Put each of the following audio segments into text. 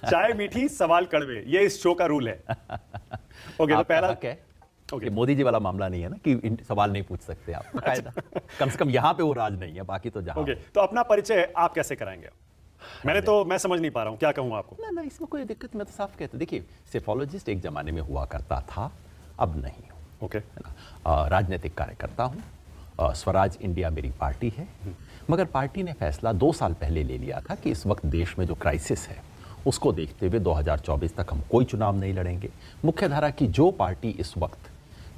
चाय मीठी सवाल कड़वे, ये इस शो का रूल है। ओके, तो पहला क्या है मोदी जी वाला मामला नहीं है ना कि सवाल नहीं पूछ सकते आप, कायदा कम से कम यहाँ पे वो राज नहीं है, बाकी तो जहाँ। ओके, तो अपना परिचय आप कैसे कराएंगे? मैं समझ नहीं पा रहा हूँ, क्या कहूँ आपको? ना इसमें कोई दिक्कत, मैं तो साफ कहता, देखिए सेफोलॉजिस्ट एक जमाने में हुआ करता था, अब नहीं हूँ। ओके, है ना, राजनीतिक कार्यकर्ता हूँ, स्वराज इंडिया मेरी पार्टी है, मगर पार्टी ने फैसला 2 साल पहले ले लिया था कि इस वक्त देश में जो क्राइसिस है उसको देखते हुए 2024 तक हम कोई चुनाव नहीं लड़ेंगे। मुख्यधारा की जो पार्टी इस वक्त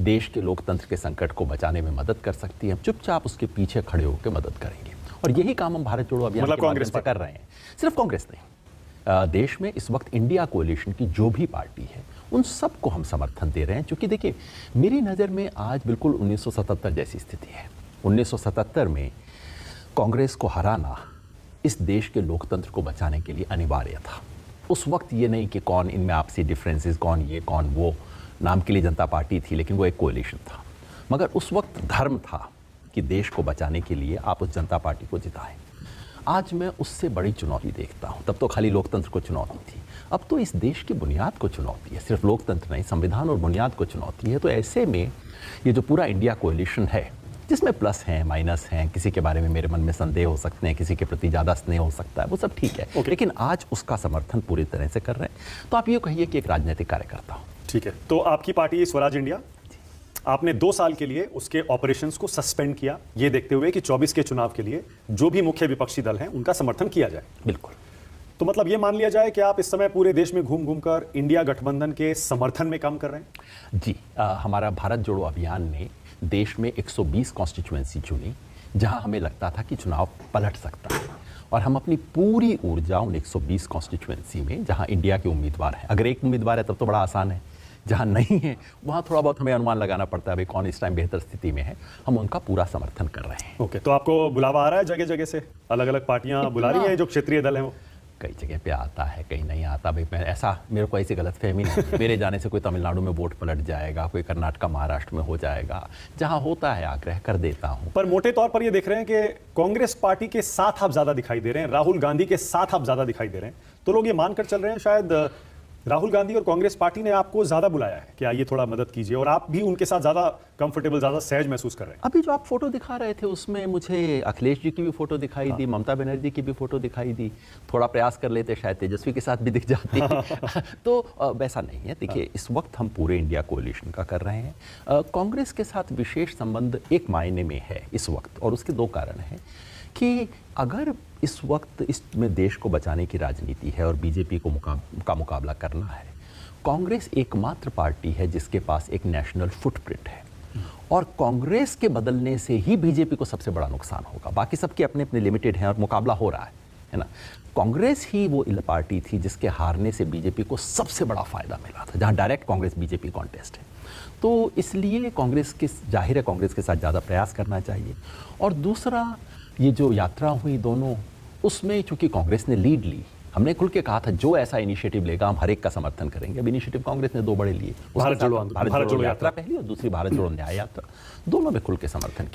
देश के लोकतंत्र के संकट को बचाने में मदद कर सकती है, हम चुपचाप उसके पीछे खड़े होकर मदद करेंगे, और यही काम हम भारत जोड़ो अभियान के माध्यम से कर रहे हैं। सिर्फ कांग्रेस नहीं, देश में इस वक्त इंडिया कोalition की जो भी पार्टी है उन सबको हम समर्थन दे रहे हैं, क्योंकि देखिए मेरी नज़र में आज बिल्कुल 1977 जैसी स्थिति है। 1977 में कांग्रेस को हराना इस देश के लोकतंत्र को बचाने के लिए अनिवार्य था। उस वक्त ये नहीं कि कौन इनमें आपसी डिफरेंसेस, कौन ये कौन वो, नाम के लिए जनता पार्टी थी, लेकिन वो एक कोalition था। मगर उस वक्त धर्म था कि देश को बचाने के लिए आप उस जनता पार्टी को जिताएं। आज मैं उससे बड़ी चुनौती देखता हूं। तब तो खाली लोकतंत्र को चुनौती थी, अब तो इस देश की बुनियाद को चुनौती है, सिर्फ लोकतंत्र नहीं, संविधान और बुनियाद को चुनौती है। तो ऐसे में ये जो पूरा इंडिया कोalition है, जिसमें प्लस हैं माइनस हैं, किसी के बारे में मेरे मन में संदेह हो सकते हैं, किसी के प्रति ज़्यादा स्नेह हो सकता है, वो सब ठीक है, लेकिन आज उसका समर्थन पूरी तरह से कर रहे हैं। तो आप ये कहिए कि एक राजनीतिक कार्यकर्ता हूँ। ठीक है, तो आपकी पार्टी स्वराज इंडिया, आपने 2 साल के लिए उसके ऑपरेशंस को सस्पेंड किया, ये देखते हुए कि 24 के चुनाव के लिए जो भी मुख्य विपक्षी दल हैं उनका समर्थन किया जाए। बिल्कुल। तो मतलब ये मान लिया जाए कि आप इस समय पूरे देश में घूम घूम कर इंडिया गठबंधन के समर्थन में काम कर रहे हैं? जी, हमारा भारत जोड़ो अभियान ने देश में 120 कॉन्स्टिट्यूएंसी चुनी जहां हमें लगता था कि चुनाव पलट सकता है, और हम अपनी पूरी ऊर्जा उन 120 कॉन्स्टिट्यूएंसी में जहां इंडिया के उम्मीदवार हैं, अगर एक उम्मीदवार है तब तो बड़ा आसान है, जहां नहीं है वहां थोड़ा बहुत हमें अनुमान लगाना पड़ता है भाई कौन इस टाइम बेहतर स्थिति में है, हम उनका पूरा समर्थन कर रहे हैं। ओके, तो आपको बुलावा आ रहा है जगह जगह से, अलग अलग पार्टियां बुला रही हैं जो क्षेत्रीय दल हैं वो? कई जगह पे आता है, कहीं नहीं आता भाई। मेरे को ऐसी गलतफहमी नहीं, मेरे जाने से कोई तमिलनाडु में वोट पलट जाएगा, कोई कर्नाटक महाराष्ट्र में हो जाएगा, जहां होता है आग्रह कर देता हूं। पर मोटे तौर पर ये देख रहे हैं कि कांग्रेस पार्टी के साथ आप ज्यादा दिखाई दे रहे हैं, राहुल गांधी के साथ आप ज्यादा दिखाई दे रहे हैं, तो लोग ये मानकर चल रहे हैं शायद राहुल गांधी और कांग्रेस पार्टी ने आपको ज्यादा बुलाया है कि आइए थोड़ा मदद कीजिए, और आप भी उनके साथ ज्यादा कंफर्टेबल, ज्यादा सहज महसूस कर रहे हैं। अभी जो आप फोटो दिखा रहे थे उसमें मुझे अखिलेश जी की भी फोटो दिखाई दी, ममता बनर्जी की भी फोटो दिखाई दी, थोड़ा प्रयास कर लेते शायद तेजस्वी के साथ भी दिख जाती तो वैसा नहीं है। देखिए इस वक्त हम पूरे इंडिया कोalition का कर रहे हैं। कांग्रेस के साथ विशेष संबंध एक मायने में है इस वक्त, और उसके 2 कारण हैं कि अगर इस वक्त इसमें देश को बचाने की राजनीति है और बीजेपी का मुकाबला करना है, कांग्रेस एकमात्र पार्टी है जिसके पास एक नेशनल फुटप्रिंट है, और कांग्रेस के बदलने से ही बीजेपी को सबसे बड़ा नुकसान होगा। बाकी सबके अपने अपने लिमिटेड हैं और मुकाबला हो रहा है ना। कांग्रेस ही वो पार्टी थी जिसके हारने से बीजेपी को सबसे बड़ा फायदा मिला था, जहां डायरेक्ट कांग्रेस बीजेपी कॉन्टेस्ट है। तो इसलिए कांग्रेस के जाहिर है कांग्रेस के साथ ज़्यादा प्रयास करना चाहिए। और दूसरा, ये जो यात्रा हुई दोनों, उसमें चूंकि कांग्रेस ने लीड ली, हमने खुल के कहा था जो ऐसा इनिशिएटिव लेगा हम हर एक का समर्थन करेंगे। अब इनिशिएटिव कांग्रेस ने 2 बड़े लिए, भारत जोड़ो यात्रा पहली और दूसरी भारत जोड़ो न्याय यात्रा, दोनों में खुल के समर्थन किया।